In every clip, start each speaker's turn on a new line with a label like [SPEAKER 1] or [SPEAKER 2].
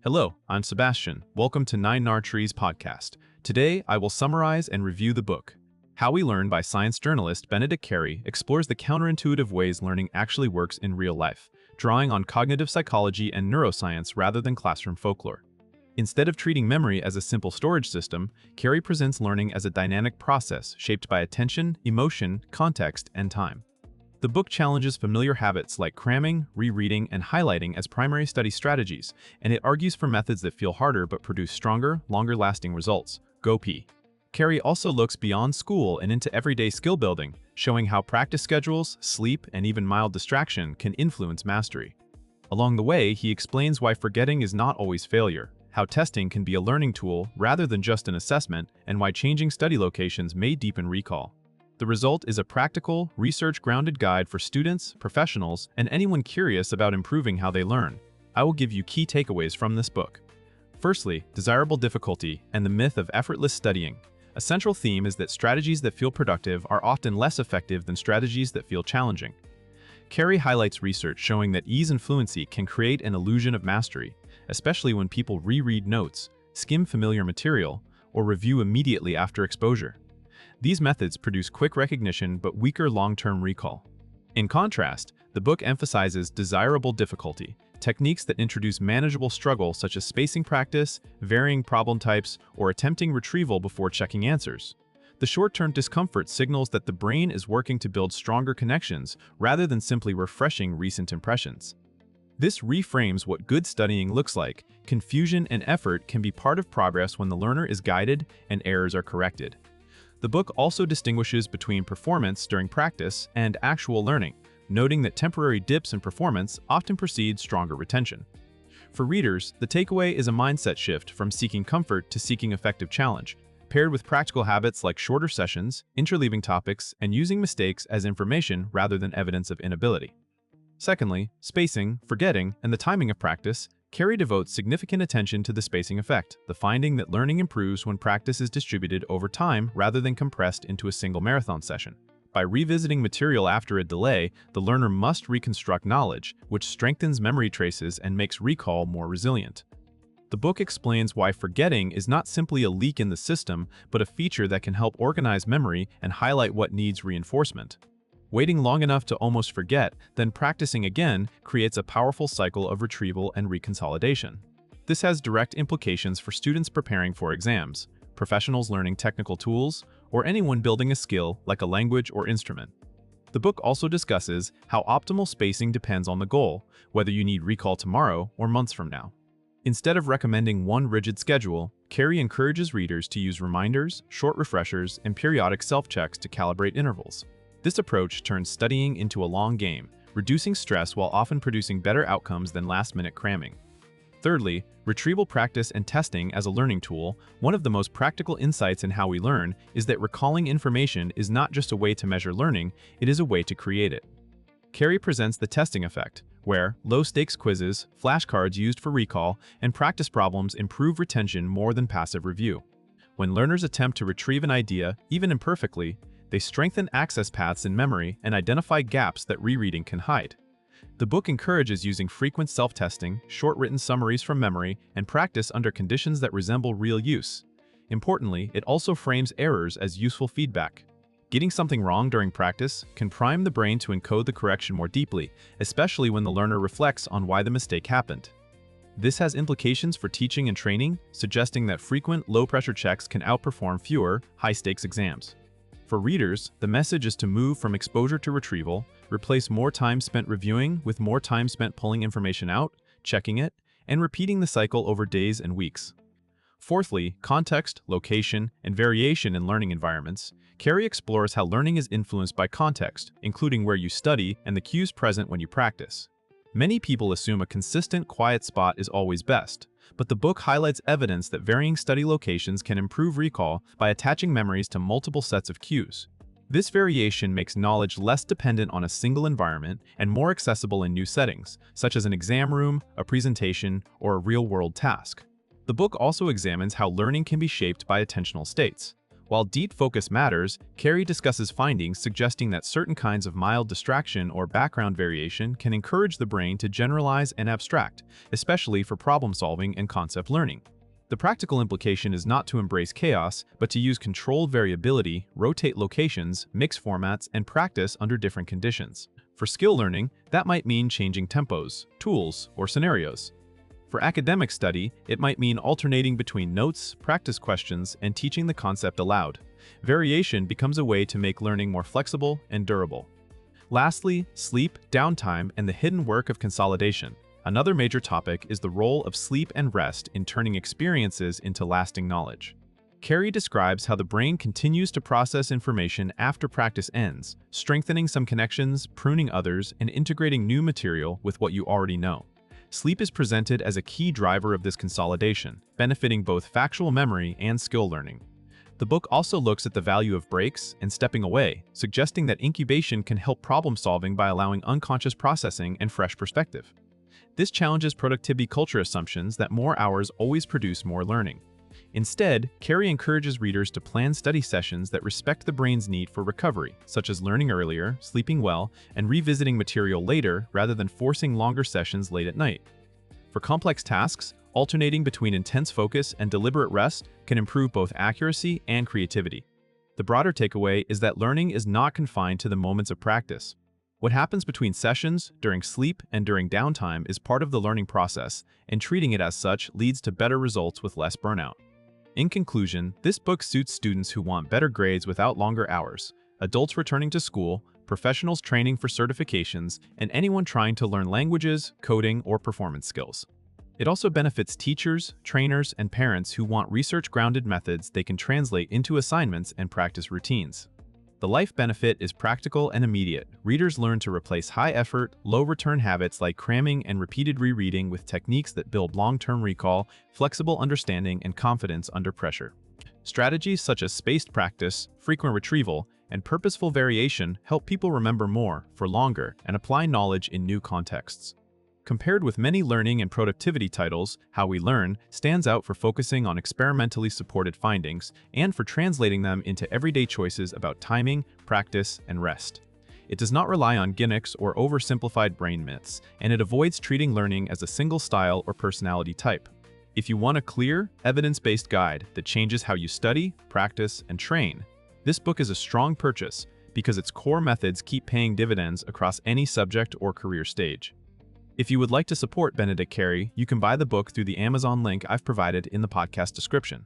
[SPEAKER 1] Hello, I'm Sebastian. Welcome to Nine Nar Trees podcast. Today, I will summarize and review the book. How We Learn by science journalist Benedict Carey explores the counterintuitive ways learning actually works in real life, drawing on cognitive psychology and neuroscience rather than classroom folklore. Instead of treating memory as a simple storage system, Carey presents learning as a dynamic process shaped by attention, emotion, context, and time. The book challenges familiar habits like cramming, rereading, and highlighting as primary study strategies, and it argues for methods that feel harder but produce stronger, longer-lasting results. Go P. Carey also looks beyond school and into everyday skill building, showing how practice schedules, sleep, and even mild distraction can influence mastery. Along the way, he explains why forgetting is not always failure, how testing can be a learning tool rather than just an assessment, and why changing study locations may deepen recall. The result is a practical, research-grounded guide for students, professionals, and anyone curious about improving how they learn. I will give you key takeaways from this book. Firstly, desirable difficulty and the myth of effortless studying. A central theme is that strategies that feel productive are often less effective than strategies that feel challenging. Carey highlights research showing that ease and fluency can create an illusion of mastery, especially when people reread notes, skim familiar material, or review immediately after exposure. These methods produce quick recognition but weaker long-term recall. In contrast, the book emphasizes desirable difficulty, techniques that introduce manageable struggle such as spacing practice, varying problem types, or attempting retrieval before checking answers. The short-term discomfort signals that the brain is working to build stronger connections rather than simply refreshing recent impressions. This reframes what good studying looks like. Confusion and effort can be part of progress when the learner is guided and errors are corrected. The book also distinguishes between performance during practice and actual learning, noting that temporary dips in performance often precede stronger retention. For readers, the takeaway is a mindset shift from seeking comfort to seeking effective challenge, paired with practical habits like shorter sessions, interleaving topics, and using mistakes as information rather than evidence of inability. Secondly, spacing, forgetting, and the timing of practice. Carey devotes significant attention to the spacing effect, the finding that learning improves when practice is distributed over time rather than compressed into a single marathon session. By revisiting material after a delay, the learner must reconstruct knowledge, which strengthens memory traces and makes recall more resilient. The book explains why forgetting is not simply a leak in the system, but a feature that can help organize memory and highlight what needs reinforcement. Waiting long enough to almost forget, then practicing again creates a powerful cycle of retrieval and reconsolidation. This has direct implications for students preparing for exams, professionals learning technical tools, or anyone building a skill like a language or instrument. The book also discusses how optimal spacing depends on the goal, whether you need recall tomorrow or months from now. Instead of recommending one rigid schedule, Carey encourages readers to use reminders, short refreshers, and periodic self-checks to calibrate intervals. This approach turns studying into a long game, reducing stress while often producing better outcomes than last-minute cramming. Thirdly, retrieval practice and testing as a learning tool. One of the most practical insights in how we learn is that recalling information is not just a way to measure learning, it is a way to create it. Carey presents the testing effect, where low-stakes quizzes, flashcards used for recall, and practice problems improve retention more than passive review. When learners attempt to retrieve an idea, even imperfectly, they strengthen access paths in memory and identify gaps that rereading can hide. The book encourages using frequent self-testing, short written summaries from memory, and practice under conditions that resemble real use. Importantly, it also frames errors as useful feedback. Getting something wrong during practice can prime the brain to encode the correction more deeply, especially when the learner reflects on why the mistake happened. This has implications for teaching and training, suggesting that frequent, low-pressure checks can outperform fewer, high-stakes exams. For readers, the message is to move from exposure to retrieval, replace more time spent reviewing with more time spent pulling information out, checking it, and repeating the cycle over days and weeks. Fourthly, context, location, and variation in learning environments. Carey explores how learning is influenced by context, including where you study and the cues present when you practice. Many people assume a consistent, quiet spot is always best, but the book highlights evidence that varying study locations can improve recall by attaching memories to multiple sets of cues. This variation makes knowledge less dependent on a single environment and more accessible in new settings, such as an exam room, a presentation, or a real-world task. The book also examines how learning can be shaped by attentional states. While deep focus matters, Carey discusses findings suggesting that certain kinds of mild distraction or background variation can encourage the brain to generalize and abstract, especially for problem-solving and concept learning. The practical implication is not to embrace chaos, but to use controlled variability, rotate locations, mix formats, and practice under different conditions. For skill learning, that might mean changing tempos, tools, or scenarios. For academic study, it might mean alternating between notes, practice questions, and teaching the concept aloud. Variation becomes a way to make learning more flexible and durable. Lastly, sleep, downtime, and the hidden work of consolidation. Another major topic is the role of sleep and rest in turning experiences into lasting knowledge. Carey describes how the brain continues to process information after practice ends, strengthening some connections, pruning others, and integrating new material with what you already know. Sleep is presented as a key driver of this consolidation, benefiting both factual memory and skill learning. The book also looks at the value of breaks and stepping away, suggesting that incubation can help problem-solving by allowing unconscious processing and fresh perspective. This challenges productivity culture assumptions that more hours always produce more learning. Instead, Carey encourages readers to plan study sessions that respect the brain's need for recovery, such as learning earlier, sleeping well, and revisiting material later rather than forcing longer sessions late at night. For complex tasks, alternating between intense focus and deliberate rest can improve both accuracy and creativity. The broader takeaway is that learning is not confined to the moments of practice. What happens between sessions, during sleep, and during downtime is part of the learning process, and treating it as such leads to better results with less burnout. In conclusion, this book suits students who want better grades without longer hours, adults returning to school, professionals training for certifications, and anyone trying to learn languages, coding, or performance skills. It also benefits teachers, trainers, and parents who want research-grounded methods they can translate into assignments and practice routines. The life benefit is practical and immediate. Readers learn to replace high-effort, low-return habits like cramming and repeated rereading with techniques that build long-term recall, flexible understanding, and confidence under pressure. Strategies such as spaced practice, frequent retrieval, and purposeful variation help people remember more, for longer, and apply knowledge in new contexts. Compared with many learning and productivity titles, How We Learn stands out for focusing on experimentally supported findings and for translating them into everyday choices about timing, practice, and rest. It does not rely on gimmicks or oversimplified brain myths, and it avoids treating learning as a single style or personality type. If you want a clear, evidence-based guide that changes how you study, practice, and train, this book is a strong purchase because its core methods keep paying dividends across any subject or career stage. If you would like to support Benedict Carey, you can buy the book through the Amazon link I've provided in the podcast description.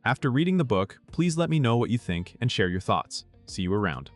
[SPEAKER 1] After reading the book, please let me know what you think and share your thoughts. See you around.